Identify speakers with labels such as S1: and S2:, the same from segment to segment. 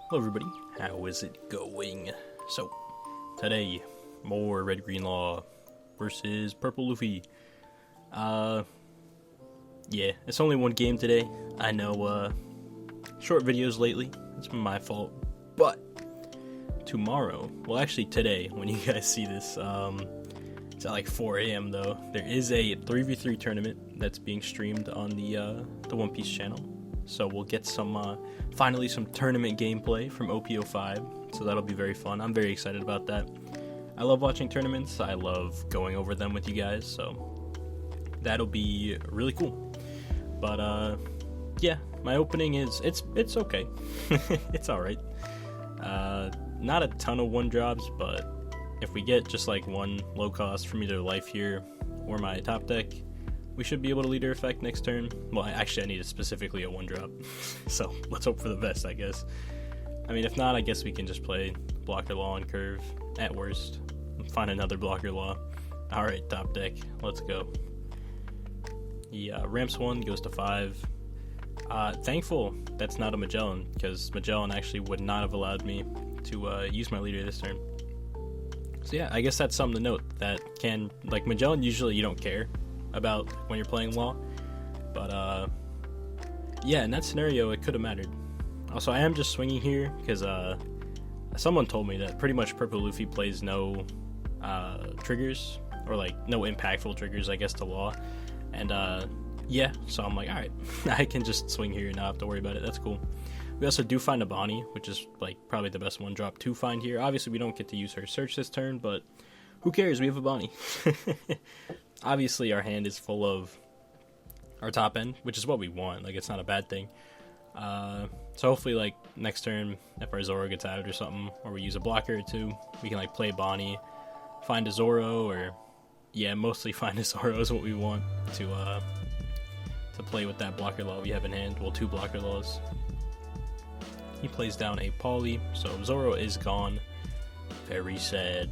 S1: Hello everybody, how is it going? So, today, more Red Green Law versus Purple Luffy. Yeah, it's only one game today. I know, short videos lately, it's been my fault. But, tomorrow, well actually today, when you guys see this, it's at like 4 a.m. though, there is a 3v3 tournament that's being streamed on the One Piece channel. So we'll get some, finally some tournament gameplay from OP05, so that'll be very fun. I'm very excited about that. I love watching tournaments, I love going over them with you guys, so that'll be really cool. But, yeah, my opening is, it's okay. It's alright. Not a ton of one drops, but if we get just like one low cost from either life here or my top deck, we should be able to leader effect next turn. Well, actually I needed specifically a one drop, so let's hope for the best, I guess. I mean, if not, I guess we can just play blocker law on curve, at worst. Find another blocker law. Alright, top deck, let's go. He ramps 1, goes to 5. Thankful that's not a Magellan, because Magellan actually would not have allowed me to use my leader this turn. So yeah, I guess that's something to note, that can, like Magellan usually you don't care about when you're playing law, but yeah, in that scenario it could have mattered. Also, I am just swinging here because someone told me that pretty much Purple Luffy plays no triggers, or like no impactful triggers, I guess, to law, and yeah, so I'm like, alright, I can just swing here and not have to worry about it. That's cool. We also do find a Bonnie, which is like probably the best one drop to find here. Obviously we don't get to use her search this turn, but who cares, we have a Bonnie. Obviously our hand is full of our top end, which is what we want, like it's not a bad thing. So hopefully like next turn, if our Zoro gets out or something, or we use a blocker or two, we can like play Bonnie, find a Zoro, or yeah, mostly find a Zoro is what we want to play with that blocker law we have in hand. Well, 2 blocker laws. He plays down a Polly, so Zoro is gone. Very sad.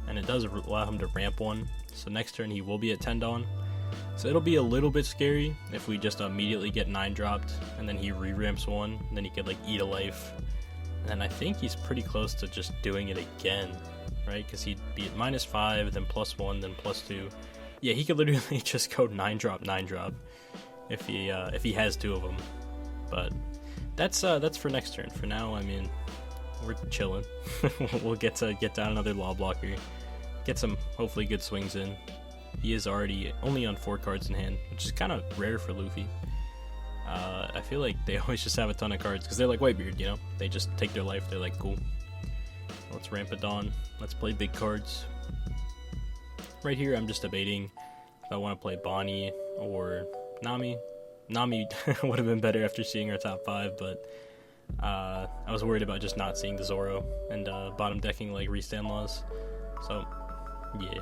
S1: And it does allow him to ramp 1. So next turn he will be at 10 Dawn. So it'll be a little bit scary if we just immediately get 9 dropped and then he re-ramps 1, and then he could like eat a life. And I think he's pretty close to just doing it again, right? Because he'd be at -5, then +1, then +2. Yeah, he could literally just go 9 drop, 9 drop if he has 2 of them. But that's for next turn. For now, I mean, we're chilling. We'll get down another law blocker, get some hopefully good swings in. He is already only on 4 cards in hand, which is kind of rare for Luffy. I feel like they always just have a ton of cards because they're like Whitebeard, you know? They just take their life. They're like, cool. Let's ramp it on. Let's play big cards. Right here, I'm just debating if I want to play Bonnie or Nami. Nami would have been better after seeing our top 5, but I was worried about just not seeing the Zoro and bottom decking like restand laws. So yeah,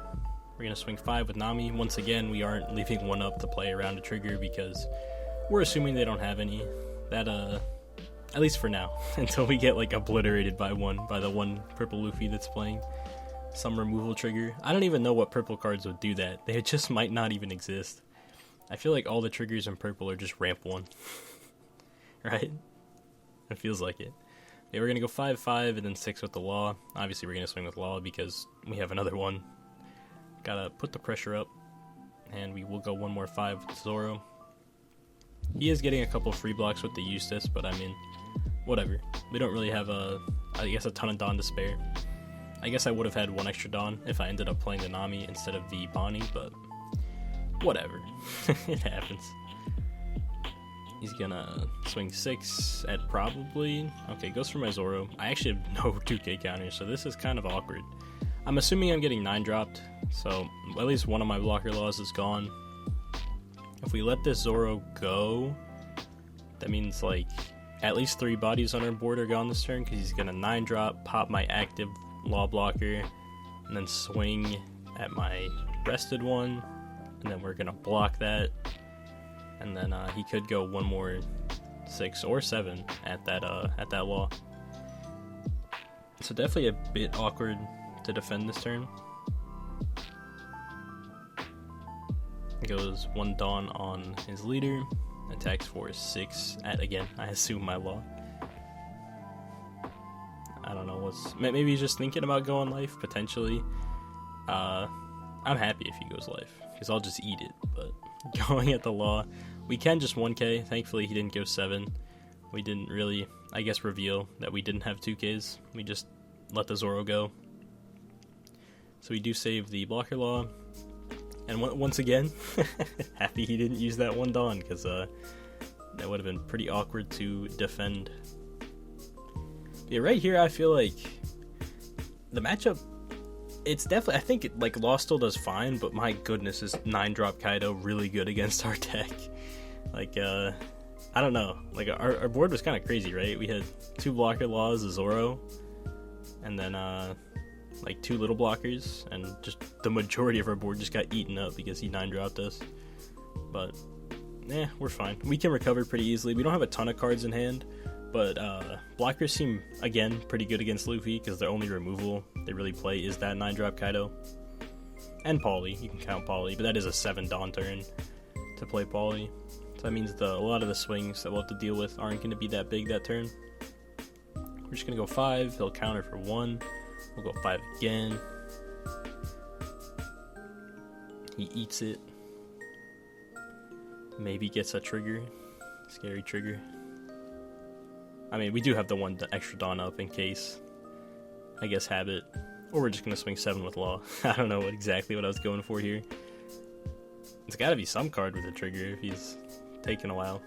S1: we're gonna swing 5 with Nami. Once again, we aren't leaving 1 up to play around a trigger because we're assuming they don't have any. That at least for now, until we get like obliterated by the one Purple Luffy that's playing some removal trigger. I don't even know what purple cards would do that. They just might not even exist. I feel like all the triggers in purple are just ramp 1. Right? It feels like it. Yeah, we're gonna go 5-5 and then 6 with the law. Obviously we're gonna swing with law because we have another one. Gotta put the pressure up, and we will go 1 more 5 with Zoro. He is getting a couple free blocks with the Eustace, but I mean, whatever. We don't really have I guess a ton of Dawn to spare. I guess I would have had 1 extra Dawn if I ended up playing the Nami instead of the Bonnie, but whatever. It happens. He's gonna swing 6 at probably... Okay, goes for my Zoro. I actually have no 2k counters, so this is kind of awkward. I'm assuming I'm getting 9 dropped, so at least one of my blocker laws is gone. If we let this Zoro go, that means like at least 3 bodies on our board are gone this turn, because he's gonna 9 drop, pop my active law blocker, and then swing at my rested one, and then we're gonna block that. And then he could go 1 more 6 or 7 at that law. So definitely a bit awkward to defend this turn. Goes 1 Dawn on his leader, attacks for 6 at, again, I assume my law. knows? Maybe he's just thinking about going life, potentially. I'm happy if he goes life, because I'll just eat it. But going at the law, we can just 1k. Thankfully, he didn't go 7. We didn't really, I guess, reveal that we didn't have 2ks. We just let the Zoro go. So we do save the blocker law. And once again, happy he didn't use that one Dawn, because that would have been pretty awkward to defend. Yeah, right here I feel like the matchup, it's definitely, I think like Law still does fine, but my goodness, is 9-drop Kaido really good against our deck. Like, I don't know, like our board was kind of crazy, right? We had 2 blocker Laws, a Zoro, and then like 2 little blockers, and just the majority of our board just got eaten up because he 9-dropped us. But we're fine. We can recover pretty easily. We don't have a ton of cards in hand, but blockers seem, again, pretty good against Luffy, because their only removal they really play is that 9-drop Kaido. And Pauly, you can count Pauly, but that is a 7 Dawn turn to play Pauly. So that means a lot of the swings that we'll have to deal with aren't going to be that big that turn. We're just going to go 5, he'll counter for 1. We'll go 5 again. He eats it. Maybe gets a trigger. Scary trigger. I mean, we do have the one extra Dawn up in case. I guess habit. Or we're just going to swing 7 with Law. I don't know exactly what I was going for here. It's got to be some card with a trigger if he's taking a while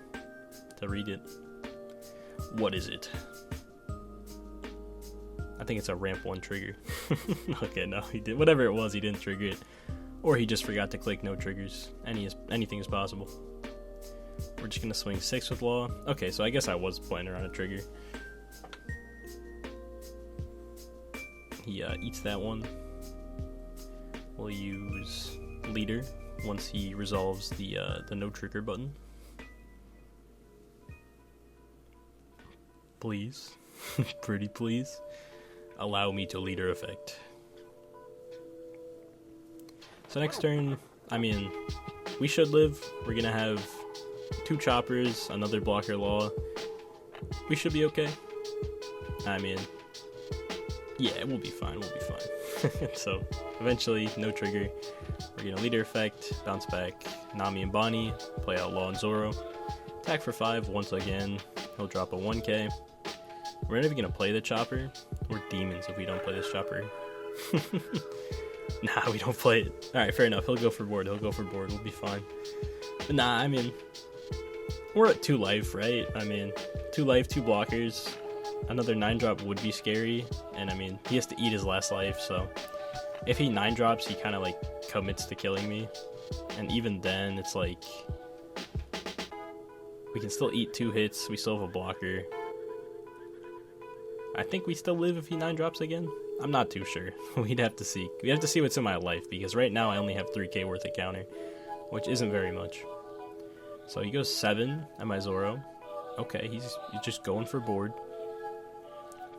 S1: to read it. What is it? I think it's a ramp 1 trigger. Okay, no, he did. Whatever it was, he didn't trigger it. Or he just forgot to click no triggers. Anything is possible. We're just going to swing 6 with Law. Okay, so I guess I was planning on a trigger. He eats that one. We'll use Leader once he resolves the no trigger button. Please. Pretty please. Allow me to Leader effect. So next turn, I mean, we should live. We're going to have 2 choppers, another blocker Law. We should be okay. I mean, yeah, we'll be fine. We'll be fine. So eventually, no trigger. We're going to Leader effect, bounce back Nami and Bonnie, play out Law and Zoro. Attack for 5 once again. He'll drop a 1k. We're not even going to play the chopper. We're demons if we don't play this chopper. Nah, we don't play it. Alright, fair enough. He'll go for board. We'll be fine. But nah, I mean, we're at 2 life, right? I mean, 2 life, 2 blockers. Another 9-drop would be scary. And I mean, he has to eat his last life, so if he 9-drops, he kind of like commits to killing me. And even then, it's like, we can still eat 2 hits. We still have a blocker. I think we still live if he 9-drops again. I'm not too sure. We'd have to see. We have to see what's in my life, because right now I only have 3k worth of counter, which isn't very much. So he goes 7 at my Zoro. Okay, he's just going for board.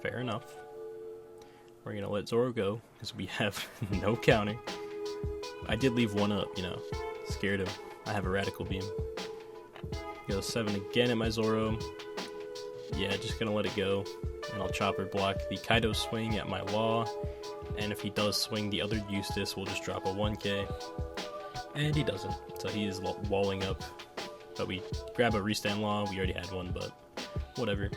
S1: Fair enough. We're going to let Zoro go, because we have no counter. I did leave 1 up, you know. Scared him. I have a Radical Beam. He goes 7 again at my Zoro. Yeah, just going to let it go. And I'll chopper block the Kaido swing at my Law. And if he does swing the other Eustace, we'll just drop a 1k. And he doesn't. So he is walling up. But we grab a restand Law. We already had one, but whatever.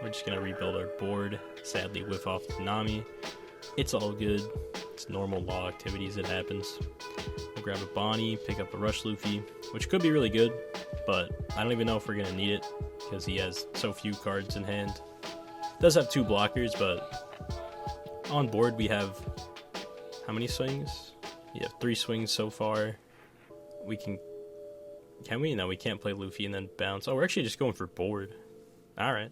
S1: We're just going to rebuild our board. Sadly, whiff off to Nami. It's all good. It's normal Law activities. It happens. We'll grab a Bonnie, pick up a Rush Luffy, which could be really good. But I don't even know if we're going to need it, because he has so few cards in hand. Does have 2 blockers, but on board we have how many swings? We have 3 swings so far. We can we? No, we can't play Luffy and then bounce. Oh, we're actually just going for board. Alright.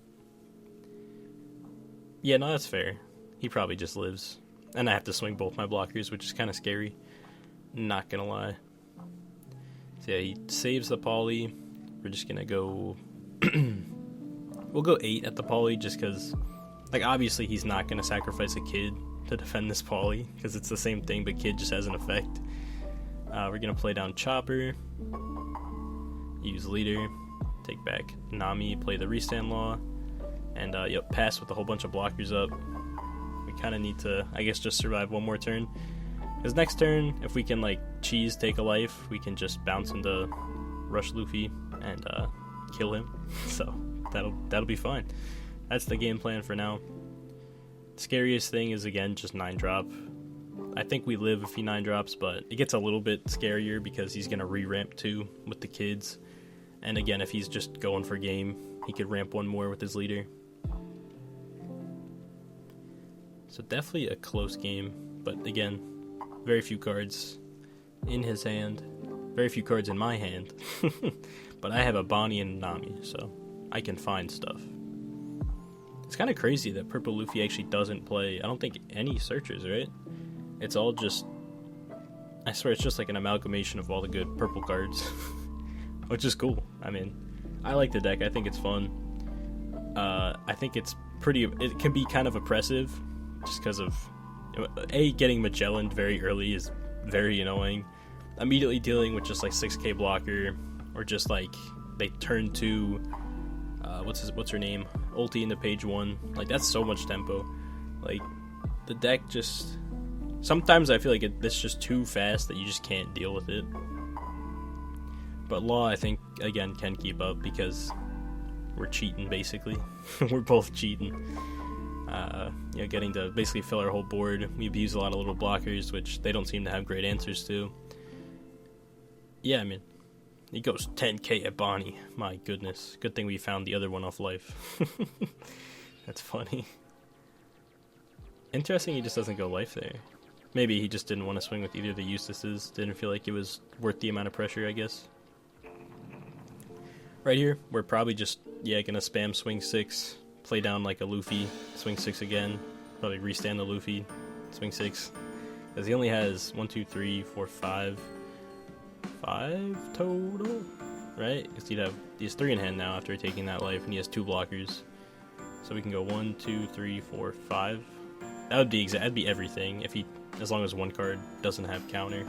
S1: Yeah, no, that's fair. He probably just lives. And I have to swing both my blockers, which is kind of scary. Not gonna lie. So yeah, he saves the Pauly. We're just gonna go... We'll go 8 at the Pauly, just because, like, obviously he's not going to sacrifice a Kid to defend this Pauly, because it's the same thing, but Kid just has an effect. We're going to play down Chopper, use Leader, take back Nami, play the Restand Law, and, pass with a whole bunch of blockers up. kind of need to, I guess, just survive one more turn. Because next turn, if we can, like, cheese take a life, we can just bounce into Rush Luffy and kill him. So that'll be fine. That's the game plan for now. Scariest thing is, again, just 9-drop. I think we live if he 9-drops, but it gets a little bit scarier because he's going to re-ramp too with the kids. And again, if he's just going for game, he could ramp one more with his leader. So definitely a close game, but again, very few cards in his hand. Very few cards in my hand. But I have a Bonnie and Nami, so I can find stuff. It's kind of crazy that Purple Luffy actually doesn't play, I don't think, any searches, right? It's all just, I swear it's just like an amalgamation of all the good purple cards. Which is cool. I mean, I like the deck. I think it's fun. I think it's it can be kind of oppressive just because of, getting Magellan very early is very annoying. Immediately dealing with just like 6k blocker, or just like they turn to, what's her name? Ulti into page 1. Like, that's so much tempo. Like, the deck just, sometimes I feel like it's just too fast that you just can't deal with it. But Law, I think, again, can keep up because we're cheating, basically. We're both cheating. Getting to basically fill our whole board. We abuse a lot of little blockers, which they don't seem to have great answers to. Yeah, I mean, he goes 10k at Bonnie. My goodness. Good thing we found the other one off life. That's funny. Interesting he just doesn't go life there. Maybe he just didn't want to swing with either of the Eustaces. Didn't feel like it was worth the amount of pressure, I guess. Right here, we're probably just, gonna spam swing 6, play down like a Luffy, swing 6 again, probably restand the Luffy, swing 6. Because he only has 1, 2, 3, 4, 5 total, right? Because he has 3 in hand now after taking that life, and he has 2 blockers. So we can go 1, 2, 3, 4, 5. That would be that'd be everything if as long as one card doesn't have counter.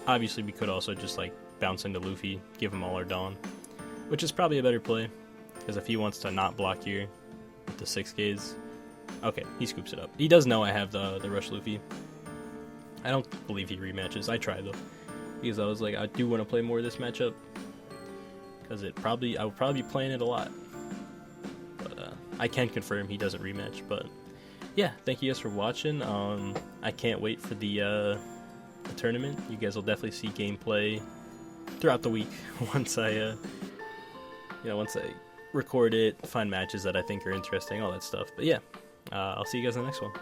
S1: Obviously, we could also just like bounce into Luffy, give him all our Dawn, which is probably a better play, because if he wants to not block here with the 6Ks, okay, he scoops it up. He does know I have the Rush Luffy. I don't believe he rematches. I try though, because I was like, I do want to play more of this matchup, because I would probably be playing it a lot. But I can confirm he doesn't rematch. But yeah, thank you guys for watching. I can't wait for the tournament. You guys will definitely see gameplay throughout the week once I record it, find matches that I think are interesting, all that stuff. But yeah, I'll see you guys in the next one.